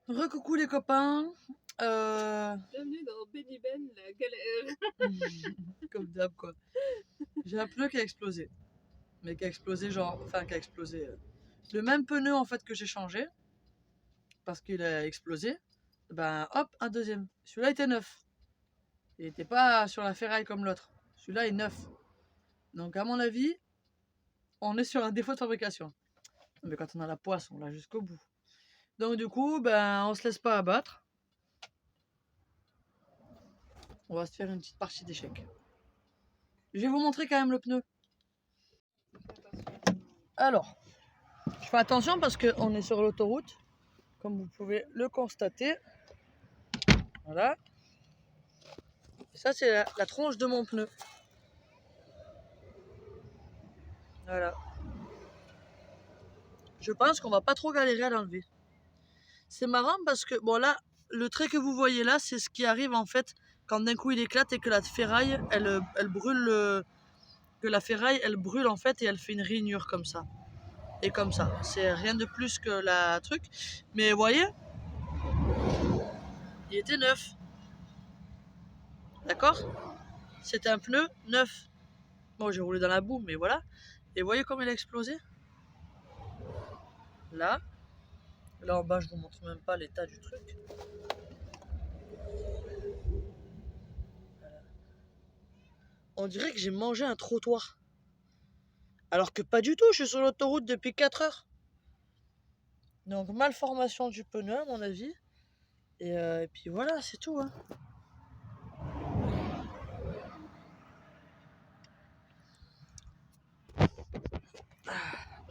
Recoucou les copains. Bienvenue dans Benny Ben, la galère. Comme d'hab quoi. J'ai un pneu qui a explosé. Mais qui a explosé genre. Enfin qui a explosé. Le même pneu en fait que j'ai changé. Parce qu'il a explosé. Ben hop, un deuxième. Celui-là était neuf. Il n'était pas sur la ferraille comme l'autre. Celui-là est neuf. Donc à mon avis, on est sur un défaut de fabrication. Mais quand on a la poisse, on l'a jusqu'au bout. Donc du coup, ben on se laisse pas abattre. On va se faire une petite partie d'échecs. Je vais vous montrer quand même le pneu. Alors, je fais attention parce qu'on est sur l'autoroute, comme vous pouvez le constater. Voilà. Ça, c'est la tronche de mon pneu. Voilà. Je pense qu'on va pas trop galérer à l'enlever. C'est marrant parce que, bon là, le trait que vous voyez là, c'est ce qui arrive en fait quand d'un coup il éclate et que la ferraille, elle brûle, que la ferraille, elle brûle en fait et elle fait une rainure comme ça. Et comme ça. C'est rien de plus que la truc. Mais vous voyez, il était neuf. D'accord? C'était un pneu neuf. Bon, j'ai roulé dans la boue, mais voilà. Et vous voyez comme il a explosé? Là. Là en bas, je vous montre même pas l'état du truc. Voilà. On dirait que j'ai mangé un trottoir. Alors que pas du tout, je suis sur l'autoroute depuis 4 heures. Donc malformation du pneu à mon avis. Et puis voilà, c'est tout. Hein.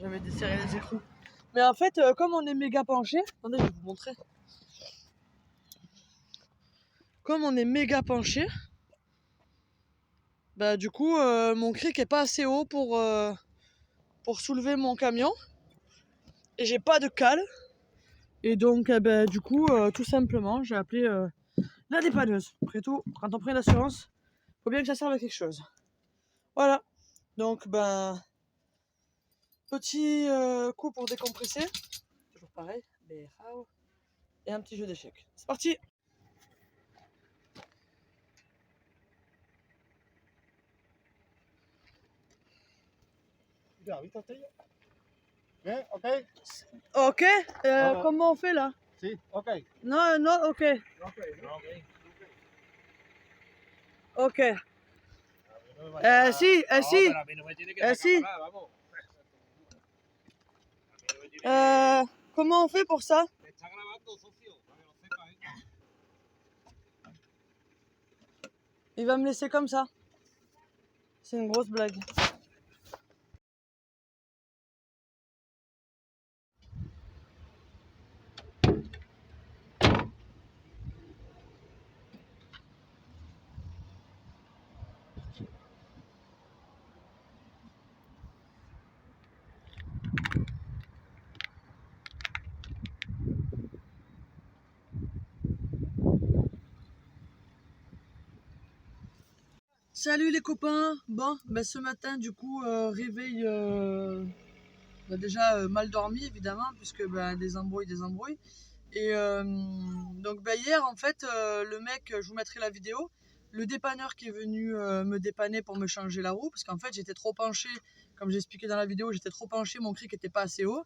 J'avais desserré les écrous. Mais en fait, comme on est méga penché, attendez, je vais vous montrer. Comme on est méga penché, bah du coup, mon cric est pas assez haut pour soulever mon camion. Et j'ai pas de cale. Et donc, du coup, tout simplement, j'ai appelé la dépanneuse. Après tout, quand on prend l'assurance, faut bien que ça serve à quelque chose. Voilà. Donc, ben, petit coup pour décompresser. Toujours pareil. Et un petit jeu d'échecs. C'est parti! Yeah, ok. Ok. Voilà. Comment on fait là? Si, ok. Non, non, ok. Ok. Ok. Si, si. Pero a mí no me tiene que sacar Si. para nada, vamos. Comment on fait pour ça? Te está grabando, socio, para que lo sepas, ¿eh? Il va me laisser comme ça. C'est une grosse blague. Salut les copains. Bon, ben ce matin du coup réveil déjà mal dormi évidemment puisque des embrouilles. Et donc hier en fait le mec, je vous mettrai la vidéo, le dépanneur qui est venu me dépanner pour me changer la roue parce qu'en fait j'étais trop penché, comme j'ai expliqué dans la vidéo, j'étais trop penché, mon cric était pas assez haut.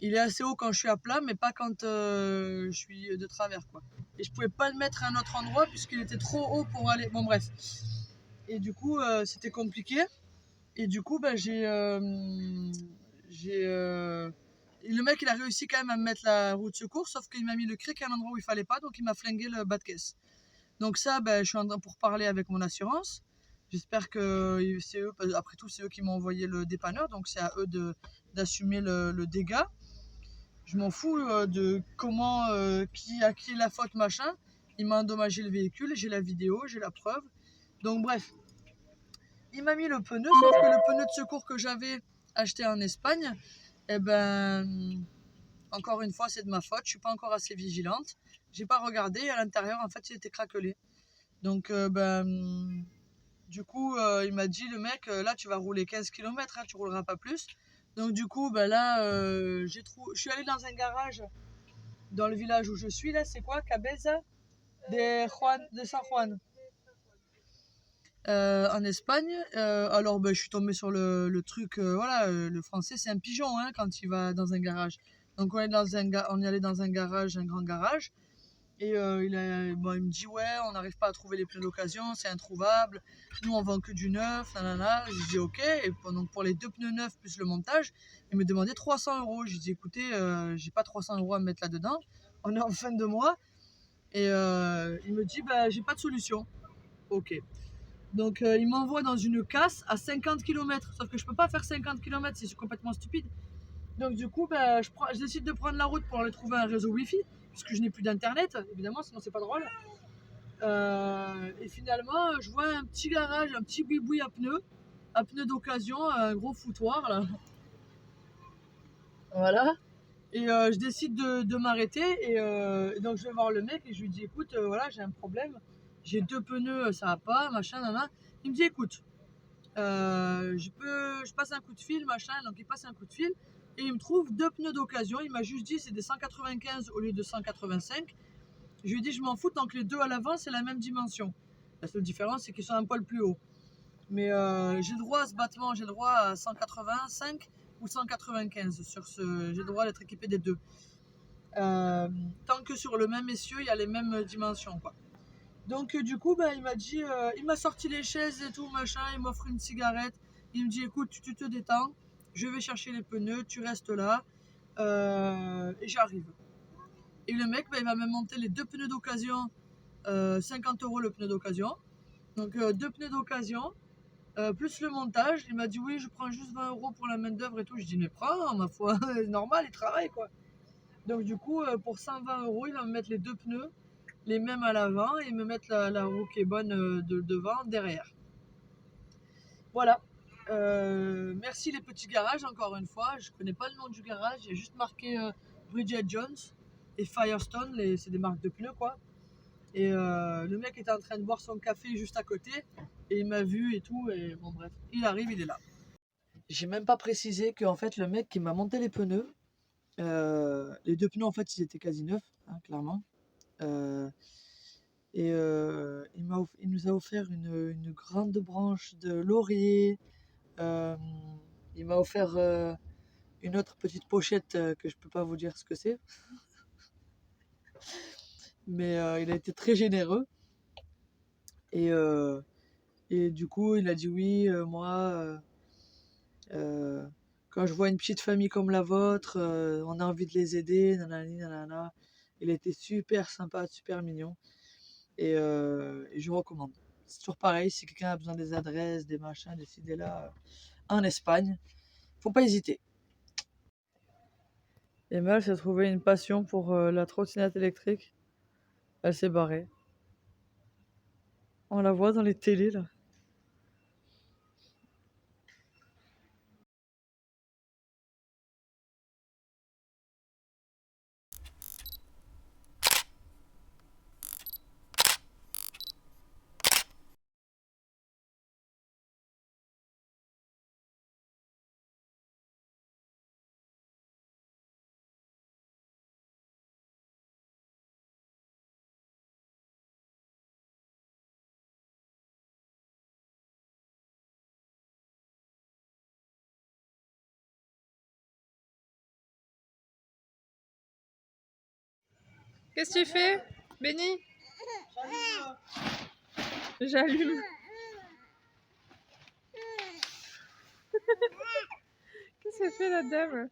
Il est assez haut quand je suis à plat mais pas quand je suis de travers quoi. Et je pouvais pas le mettre à un autre endroit puisqu'il était trop haut pour aller. Bon bref. Et du coup, c'était compliqué. Et du coup, le mec, il a réussi quand même à me mettre la roue de secours, sauf qu'il m'a mis le cric à un endroit où il fallait pas, donc il m'a flingué le bas de caisse. Donc ça, je suis en train pour parler avec mon assurance. J'espère que c'est eux, après tout, c'est eux qui m'ont envoyé le dépanneur, donc c'est à eux d'assumer le dégât. Je m'en fous de comment, à qui est la faute, machin. Il m'a endommagé le véhicule, j'ai la vidéo, j'ai la preuve. Donc bref, il m'a mis le pneu, sauf que le pneu de secours que j'avais acheté en Espagne, eh ben, encore une fois, c'est de ma faute. Je suis pas encore assez vigilante. J'ai pas regardé. À l'intérieur, en fait, il était craquelé. Donc, du coup, il m'a dit, le mec, là, tu vas rouler 15 km, hein, tu rouleras pas plus. Donc, du coup, là, je suis allée dans un garage dans le village où je suis là, c'est quoi? Cabeza de San Juan. En Espagne, alors ben, je suis tombée sur le truc, voilà, le français c'est un pigeon hein, quand il va dans un garage. Donc on est allé dans un garage, un grand garage, et bon, il me dit ouais, on n'arrive pas à trouver les pneus d'occasion, c'est introuvable. Nous on vend que du neuf, nanana. Je dis ok, et donc pour les 2 pneus neufs plus le montage, il me demandait 300 €. Je dis écoutez, j'ai pas 300 € à me mettre là-dedans, on est en fin de mois, et il me dit bah j'ai pas de solution. Ok. Donc il m'envoie dans une casse à 50 km. Sauf que je peux pas faire 50 km, c'est complètement stupide. Donc du coup, je décide de prendre la route pour aller trouver un réseau Wi-Fi, puisque je n'ai plus d'internet, évidemment, sinon c'est pas drôle. Et finalement, je vois un petit garage, un petit boui-boui à pneus d'occasion, un gros foutoir là. Voilà. Et je décide de m'arrêter, et donc je vais voir le mec et je lui dis écoute, voilà, j'ai un problème, j'ai 2 pneus, ça va pas, machin, nanana. Il me dit écoute, je passe un coup de fil, machin, donc il passe un coup de fil et il me trouve 2 pneus d'occasion. Il m'a juste dit c'est des 195 au lieu de 185. Je lui ai dit je m'en fous tant que les 2 à l'avant c'est la même dimension. La seule différence c'est qu'ils sont un poil plus haut. Mais j'ai le droit à ce battement, j'ai le droit à 185 ou 195 j'ai le droit d'être équipé des 2. Tant que sur le même essieu il y a les mêmes dimensions quoi. Donc du coup il m'a dit, il m'a sorti les chaises et tout machin, il m'offre une cigarette, il me dit écoute tu te détends, je vais chercher les pneus, tu restes là, et j'arrive. Et le mec il va me monter les 2 pneus d'occasion, 50 € le pneu d'occasion, donc 2 pneus d'occasion, plus le montage. Il m'a dit oui je prends juste 20 € pour la main d'œuvre et tout. Je dis mais prends ma foi, normal il travaille quoi. Donc du coup pour 120 € il va me mettre les 2 pneus, les mêmes à l'avant, et me mettre la roue qui est bonne de devant derrière. Voilà. Merci les petits garages encore une fois. Je connais pas le nom du garage, il y a juste marqué Bridget Jones et Firestone, c'est des marques de pneus quoi. Et le mec était en train de boire son café juste à côté et il m'a vu et tout, et bon bref, il arrive, il est là. J'ai même pas précisé que en fait le mec qui m'a monté les pneus, les 2 pneus en fait ils étaient quasi neufs, hein, clairement. Et il nous a offert une grande branche de laurier. Il m'a offert une autre petite pochette que je peux pas vous dire ce que c'est. Mais il a été très généreux. Et du coup, il a dit oui, moi, quand je vois une petite famille comme la vôtre, on a envie de les aider, nanani, nanana. Il a été super sympa, super mignon. Et je recommande. C'est toujours pareil, si quelqu'un a besoin des adresses, des machins, des idées là, en Espagne, faut pas hésiter. Emma, elle s'est trouvé une passion pour la trottinette électrique. Elle s'est barrée. On la voit dans les télés là. Qu'est-ce que tu fais, Benny? J'allume. Qu'est-ce que fait la dame?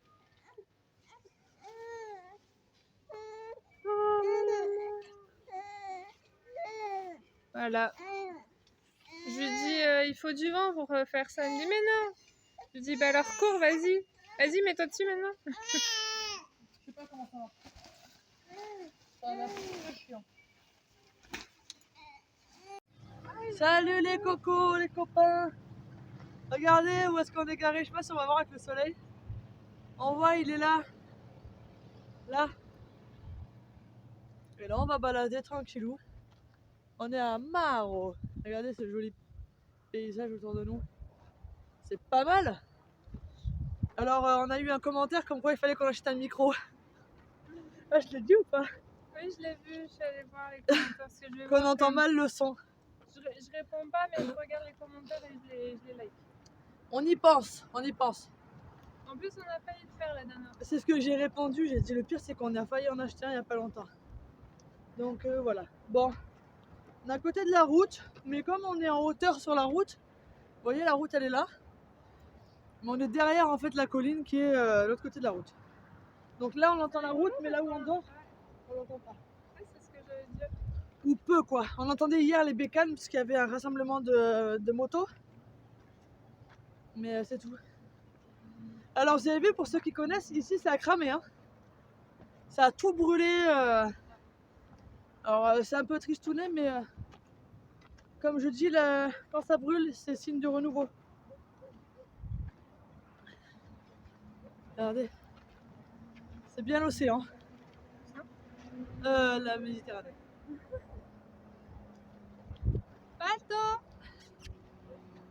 Voilà. Je lui dis il faut du vent pour faire ça. Elle me dit mais non. Je lui dis bah alors cours, vas-y. Vas-y, mets-toi dessus maintenant. Je sais pas comment ça va. Ça a l'air très chiant. Salut les cocos, les copains. Regardez où est-ce qu'on est garé. Je sais pas si on va voir avec le soleil. On voit, il est là. Là. Et là, on va balader tranquillou. On est à Maro. Regardez ce joli paysage autour de nous. C'est pas mal. Alors, on a eu un commentaire comme quoi il fallait qu'on achète un micro. Ah, je l'ai dit ou pas? Oui, je l'ai vu, je suis allée voir les commentaires. Parce que je vais Qu'on voir entend comme- mal le son. Je réponds pas, mais je regarde les commentaires et je les like. On y pense, on y pense. En plus, on a failli le faire la dernière fois. C'est ce que j'ai répondu. J'ai dit le pire, c'est qu'on a failli en acheter un il y a pas longtemps. Donc voilà. Bon, on est à côté de la route, mais comme on est en hauteur sur la route, vous voyez, la route elle est là. Mais on est derrière en fait la colline qui est l'autre côté de la route. Donc là, on entend la route, mais là où on dort, on l'entend pas. Ouais, c'est ce que j'allais dire. Ou peu quoi. On entendait hier les bécanes parce qu'il y avait un rassemblement de motos. Mais c'est tout. Alors vous avez vu, pour ceux qui connaissent, ici ça a cramé. Hein. Ça a tout brûlé. Alors c'est un peu tristouné, mais comme je dis, quand ça brûle, c'est signe de renouveau. Regardez. C'est bien l'océan. La Méditerranée. Balto!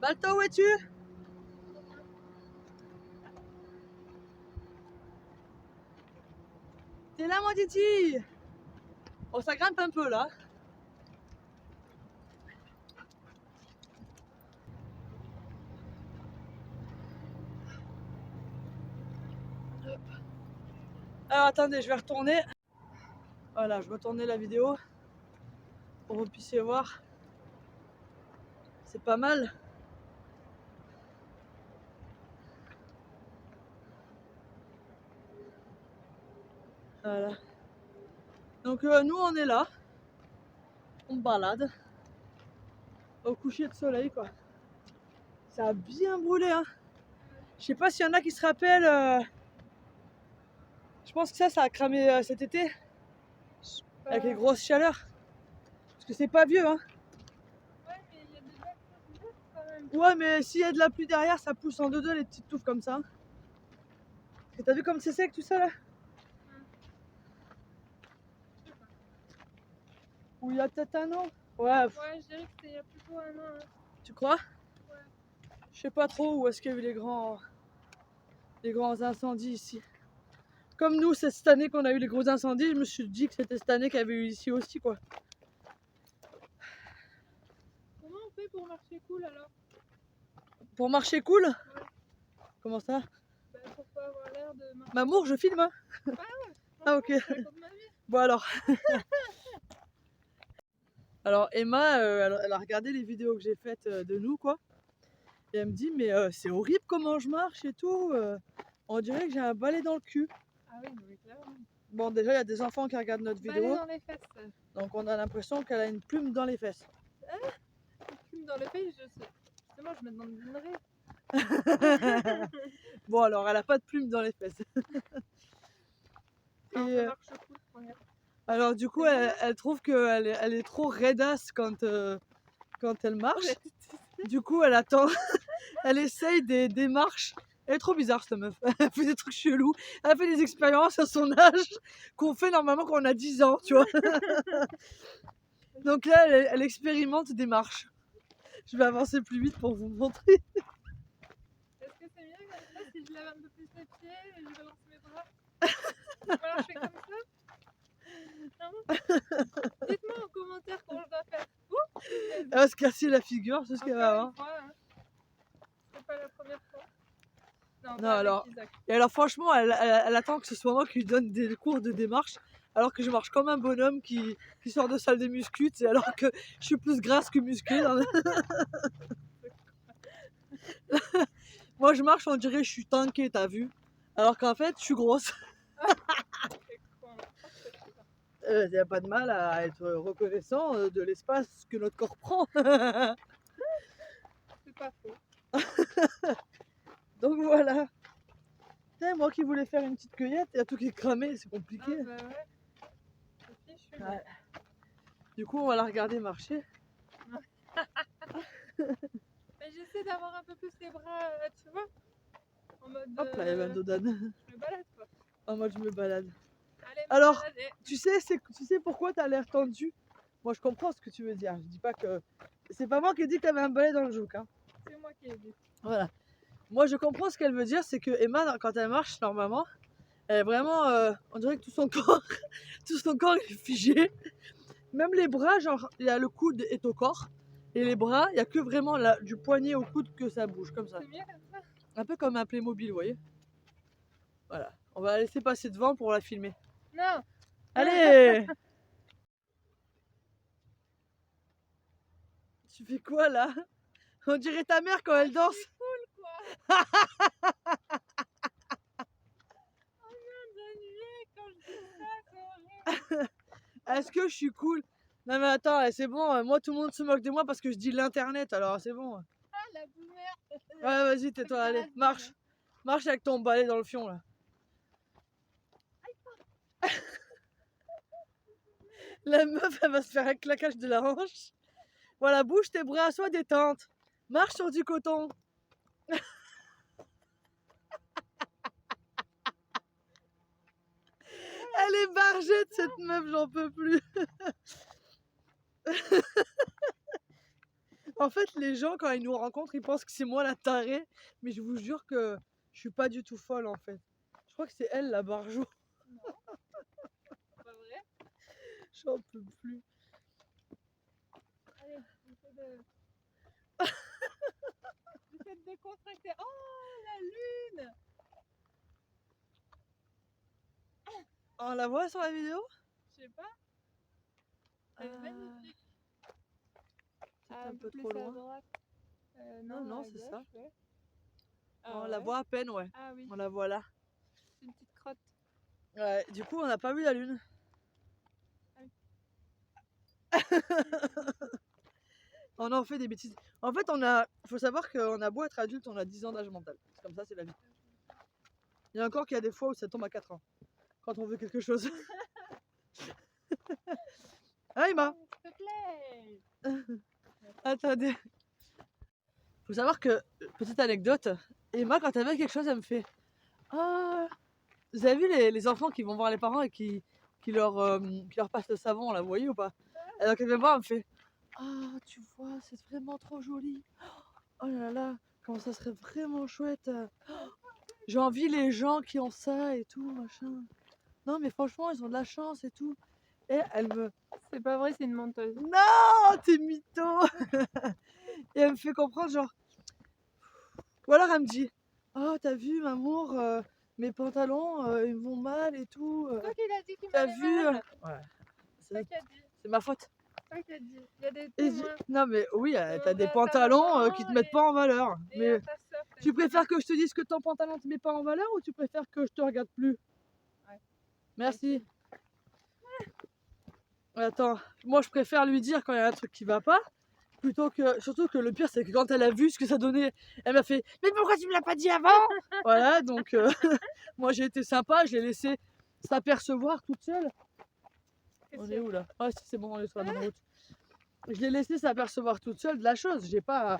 Balto, où es-tu? T'es là, mon titi? Oh, ça grimpe un peu là. Alors attendez, je vais retourner. Voilà, je vais retourner la vidéo pour que vous puissiez voir. C'est pas mal. Voilà. Donc nous on est là. On balade. Au coucher de soleil quoi. Ça a bien brûlé hein. Je sais pas s'il y en a qui se rappellent. Je pense que ça a cramé cet été. Avec les grosses chaleurs. Parce que c'est pas vieux hein. Ouais, mais il y a des belles choses vertes quand même. Ouais mais s'il y a de la pluie derrière, ça pousse en deux les petites touffes comme ça. Et t'as vu comme c'est sec tout ça là? Ou il y a peut-être un an? Ouais. Ouais, je dirais que c'était il y a plutôt un an. Hein. Tu crois? Ouais. Je sais pas trop où est-ce qu'il y a eu les grands incendies ici. Comme nous, c'est cette année qu'on a eu les gros incendies, je me suis dit que c'était cette année qu'il y avait eu ici aussi quoi. Comment on fait pour marcher cool alors? Pour marcher cool? Comment ça? Bah, pour pas avoir l'air de marcher. Mamour, je filme hein? Ah ok. Je raconte ma vie. Bon alors. Alors Emma, elle a regardé les vidéos que j'ai faites de nous quoi. Et elle me dit mais c'est horrible comment je marche et tout. On dirait que j'ai un balai dans le cul. Ah oui, mais clairement. Bon déjà il y a des enfants qui regardent notre Balai vidéo. dans les fesses. Donc on a l'impression qu'elle a une plume dans les fesses. Plume dans le pays, je sais. Justement, je me demanderais. Bon alors elle a pas de plume dans les fesses. Quand Et, ça marche cool, regarde. alors du coup elle trouve qu'elle elle est trop raidasse quand elle marche. Du coup elle attend, elle essaye des démarches. Elle est trop bizarre cette meuf, elle fait des trucs chelous, elle fait des expériences à son âge qu'on fait normalement quand on a 10 ans, tu vois. Donc là elle expérimente des marches. Je vais avancer plus vite pour vous montrer. Est-ce que c'est mieux comme ça si je lève un peu plus les pieds et je balance mes bras? Alors je fais comme ça? Non? Dites-moi en commentaire comment je dois faire. Elle va se casser la figure, c'est ce qu'elle va Encore avoir. une fois, hein. C'est pas la première fois. Non, Non, pas avec alors- Isaac. Et alors franchement, elle attend que ce soit moi qui lui donne des cours de démarche, alors que je marche comme un bonhomme qui sort de salle de muscu, tu sais, alors que je suis plus grasse que musclée. Moi je marche, on dirait que je suis tankée, t'as vu? Alors qu'en fait, je suis grosse. C'est con. Il n'y a pas de mal à être reconnaissant de l'espace que notre corps prend. C'est pas faux. Donc voilà. Putain, moi qui voulais faire une petite cueillette, il y a tout qui est cramé, c'est Ah, compliqué. bah ouais. Ok, je suis Ouais. Du coup, on va la regarder marcher. Mais j'essaie d'avoir un peu plus les bras, tu vois, en mode. Hop là, il y avait un dodane. Je me balade quoi. En mode je me balade. Allez, me Alors, balader. tu sais pourquoi t'as l'air tendu? Moi je comprends ce que tu veux dire. Je dis pas que. C'est pas moi qui ai dit que t'avais un balai dans le jouk. Hein. C'est moi qui ai dit. Voilà. Moi je comprends ce qu'elle veut dire, c'est que Emma, quand elle marche normalement, Elle est vraiment, on dirait que tout son corps, tout son corps est figé. Même les bras, genre, il y a le coude est au corps. Et les bras, il n'y a que vraiment là, du poignet au coude que ça bouge, comme ça. C'est mieux comme ça. Un peu comme un Playmobil, vous voyez. Voilà. On va la laisser passer devant pour la filmer. Non. Allez! Tu fais quoi là? On dirait ta mère quand elle danse. Cool quoi. Oh merde, j'ai annulé quand je dis ça, c'est horrible. Est-ce que je suis cool? Non mais attends, c'est bon, moi tout le monde se moque de moi parce que je dis l'internet, alors c'est bon. Ah la boomer. Ouais, vas-y, tais-toi, allez, marche. Marche avec ton balai dans le fion là. La meuf, elle va se faire un claquage de la hanche. Voilà, bouge tes bras, sois détente. Marche sur du coton. Elle est bargée de cette meuf, j'en peux plus. En fait, les gens, quand ils nous rencontrent, ils pensent que c'est moi la tarée. Mais je vous jure que je suis pas du tout folle en fait. Je crois que c'est elle la barjou. C'est pas vrai. J'en peux plus. Allez, j'essaie de... j'essaie de décontracter. Oh la lune. On la voit sur la vidéo? Je sais pas. Elle est magnifique. C'est Ah, un peu plus trop à loin. droite. Non, à c'est gauche, ça. ouais. On Ah la ouais. voit à peine, ouais. Ah oui, On la voit là. c'est une petite crotte. Ouais, du coup, on n'a pas vu la lune. On en fait des bêtises. En fait, faut savoir qu'on a beau être adulte, on a 10 ans d'âge mental. C'est comme ça, c'est la vie. Il y a encore qu'il y a des fois où ça tombe à 4 ans. Quand on veut quelque chose. Ah, Emma, S'il te plaît. attendez. Faut savoir que, petite anecdote, Emma, quand elle veut quelque chose, elle me fait ah, vous avez vu les enfants qui vont voir les parents et qui leur passent le savon, là, vous voyez ou pas? Et donc elle vient me voir, elle me fait ah, tu vois, c'est vraiment trop joli. Oh là là, comment ça serait vraiment chouette. J'ai envie les gens qui ont ça et tout, machin. Non, mais franchement, ils ont de la chance et tout. Et elle me C'est pas vrai, c'est une menteuse. non, t'es mytho. Et elle me fait comprendre, genre. Ou alors elle me dit oh, t'as vu, Mamour, mes pantalons, ils me vont mal et tout. C'est toi qui l'as dit qu'il T'as m'allait vu mal. Ouais, C'est toi qui as dit. c'est ma faute. C'est toi qui as dit. Il y a des Et témoins. non, mais oui, t'as des ta pantalons maman qui te mettent pas en valeur. et Mais ta sœur. tu préfères que je te dise que ton pantalon te met pas en valeur ou tu préfères que je te regarde plus? Ouais. Merci. Attends, moi je préfère lui dire quand il y a un truc qui va pas, plutôt que. Surtout que le pire, c'est que quand elle a vu ce que ça donnait, elle m'a fait mais pourquoi tu me l'as pas dit avant? Voilà, donc moi j'ai été sympa, je l'ai laissé s'apercevoir toute seule. On est où là? Ah, si, c'est bon, on est sur la bonne route. Je l'ai laissé s'apercevoir toute seule de la chose. J'ai pas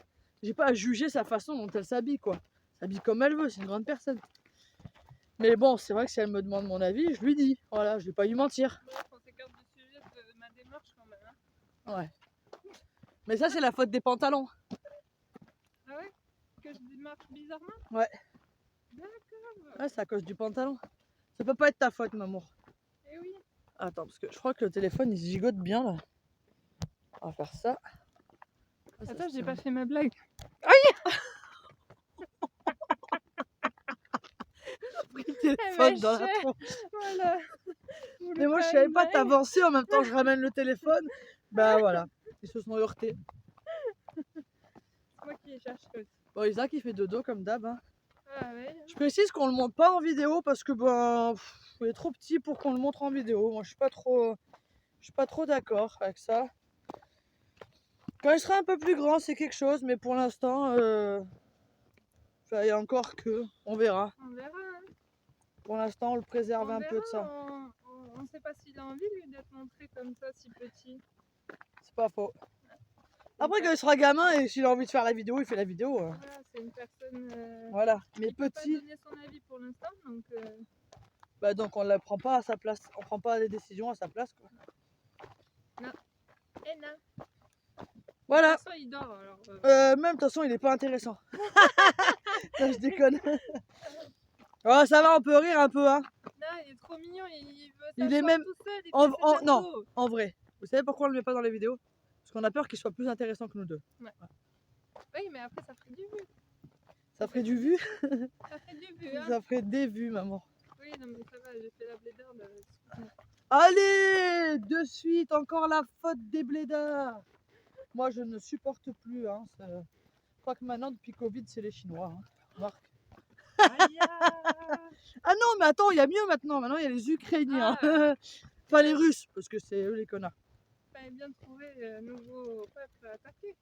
à juger sa façon dont elle s'habille, quoi. Elle s'habille comme elle veut, c'est une grande personne. Mais bon, c'est vrai que si elle me demande mon avis, je lui dis. Voilà, je vais pas lui mentir. Bref, on s'écarte du sujet de ma démarche quand même. Hein. Ouais. Mais ça, c'est la faute des pantalons. Ah ouais? Que je démarche bizarrement? Ouais. D'accord. Ouais, c'est à cause du pantalon. Ça peut pas être ta faute, maman. Eh oui. Attends, parce que je crois que le téléphone, il se gigote bien, là. On va faire ça. Ah, ça Attends, se j'ai pas tient. fait ma blague. Pris le téléphone dans la cher. tronche. Voilà. Mais moi, je savais pas t'avancer en même temps que je ramène le téléphone. Bah voilà, ils se sont heurtés. C'est moi qui ai cherché. Bon, Isaac, il fait dodo comme d'hab. Hein. Ah ouais. Je précise qu'on le montre pas en vidéo parce que ben, il est trop petit pour qu'on le montre en vidéo. Moi, je suis pas trop d'accord avec ça. Quand il sera un peu plus grand, c'est quelque chose, mais pour l'instant, il y a encore que, on verra. On verra. Hein. Pour l'instant, on le préserve On un peu de ça. verra, on sait pas s'il a envie lui d'être montré comme ça, si petit. C'est pas faux. Après, quand il sera gamin et s'il a envie de faire la vidéo, il fait la vidéo. Voilà, c'est une personne. Voilà. Mais Il peut pas petit, donner son avis pour l'instant, donc. bah donc on ne la prend pas à sa place. On prend pas les décisions à sa place. Quoi. Eh non. Voilà. De toute façon, il dort alors. Même de toute façon, il est pas intéressant. Non, je déconne. Oh, ça va, on peut rire un peu, hein. Non, il est trop mignon, il veut Il est s'asseoir même- tout seul. non, en vrai. Vous savez pourquoi on le met pas dans les vidéos? Parce qu'on a peur qu'il soit plus intéressant que nous deux. Oui, mais après, ça ferait du vu. Ça ferait du vu? Ça ferait du vu, hein. Ça ferait des vues, maman. Oui, non, mais ça va, j'ai fait la blédarde. Excuse-moi. Allez, de suite, encore la faute des blédards. Moi, je ne supporte plus. Hein, je crois que maintenant, depuis Covid, c'est les Chinois. Hein. Marc. Aïe, Ah non, mais attends, il y a mieux maintenant. Maintenant, il y a les Ukrainiens. Ah. Enfin, les Russes, parce que c'est eux les connards. fallait bien trouver un nouveau peuple à attaquer.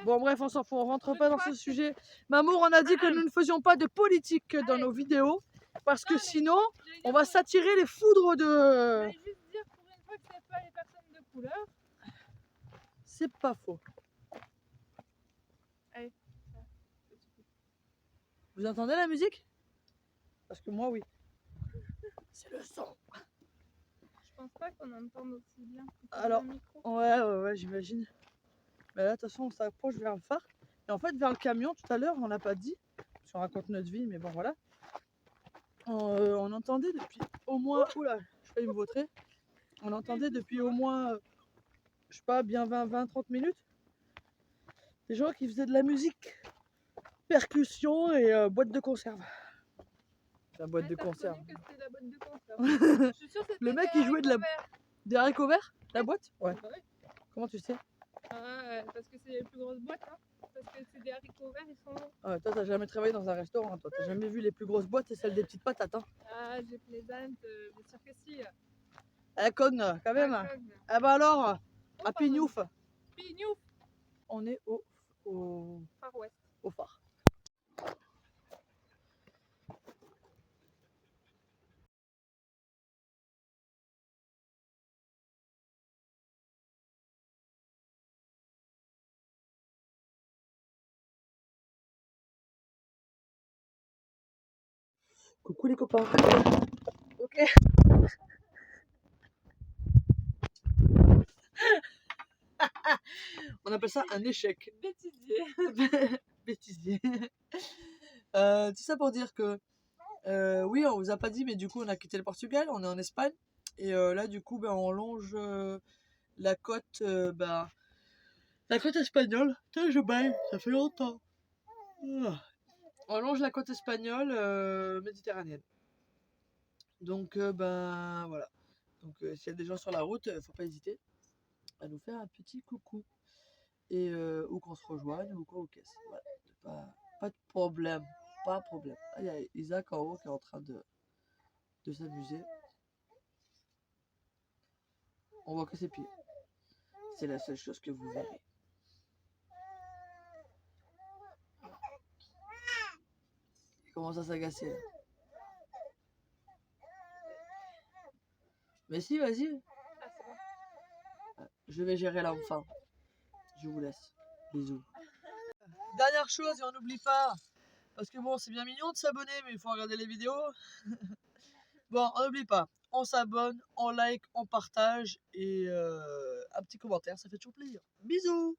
Bon, bref, on s'en fout. On rentre Je pas dans crois ce que- sujet. Mamour, on a dit que nous ne faisions pas de politique dans nos vidéos. Parce que Non, mais sinon, j'allais on dire va s'attirer les foudres de... j'allais juste dire pour une fois que c'est pas les personnes de couleur. C'est pas faux. Vous entendez la musique? Parce que moi, oui. C'est le son. Je pense pas qu'on entende aussi bien. Alors, Le micro. ouais, j'imagine. Mais là, de toute façon, on s'approche vers le phare. Et en fait, vers le camion, tout à l'heure, on l'a pas dit. Parce qu'on raconte notre vie, mais bon, voilà. On entendait depuis au moins... Oula, je failli me vautrer. On entendait depuis au moins, je sais pas, bien 20-30 minutes. Des gens qui faisaient de la musique. Percussion et boîte de conserve. La boîte de t'as conserve. reconnu que c'était la boîte de conserve. Je suis sûre que c'était Le mec, des il jouait de la... haricots verts. Des haricots verts? La boîte? Ouais. Bah ouais. Comment tu sais? Ah, parce que c'est les plus grosses boîtes. Hein. Parce que c'est des haricots verts, ils sont longs. Toi, t'as jamais travaillé dans un restaurant, toi. T'as jamais vu les plus grosses boîtes, c'est celles des petites patates, hein. Ah, j'ai plaisante, bien sûr que si. Eh, conne, quand même. Ah, conne. Eh ben alors, à pardon. Pignouf, Pignouf, on est au Far West. phare. Coucou les copains. Ok. On appelle ça un échec. Bêtisier. Bêtisier. Tout ça pour dire que oui, on vous a pas dit, mais du coup on a quitté le Portugal, on est en Espagne et là du coup on longe la côte la côte espagnole. Putain, je baille, ça fait longtemps. On longe la côte espagnole méditerranéenne. Donc voilà. Donc s'il y a des gens sur la route, faut pas hésiter à nous faire un petit coucou et ou qu'on se rejoigne ou quoi ou qu'est-ce. Voilà. Pas de problème, pas de problème. Ah, il y a Isaac en haut qui est en train de s'amuser. On voit que ses pieds. C'est la seule chose que vous verrez. Il commence à s'agacer là. Mais si, vas-y. Ah, c'est bon. Je vais gérer l'enfant. Je vous laisse. Bisous. Dernière chose, et on n'oublie pas, parce que bon, c'est bien mignon de s'abonner, mais il faut regarder les vidéos. Bon, on n'oublie pas, on s'abonne, on like, on partage et un petit commentaire, ça fait toujours plaisir. Bisous!